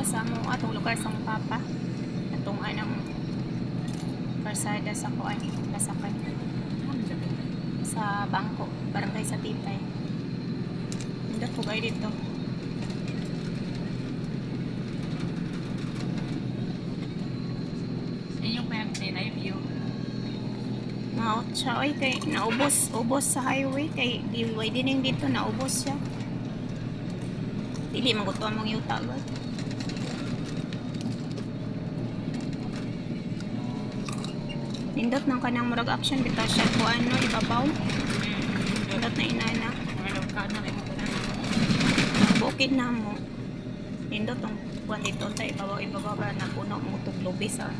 sa mo atong lugar sa mong papa. Atong anang karsada sa kuan, Kasakan. Sa bangko, barangay sa Titay. Hindi po kayo dito. Inyong pwede na view. Maot siya, oy, kay naubos sa highway, kay giway dining dito, naubos siya. Dili magutuan mong yuta, God. Nindot ng kanang murag action, bitaw siya po ano, ibabaw. Nindot na inana. Mga ka na kayo na. Bukid na mo. Nindot ang buwan dito, tayo ibabaw, na puno mo itong lubis, ah.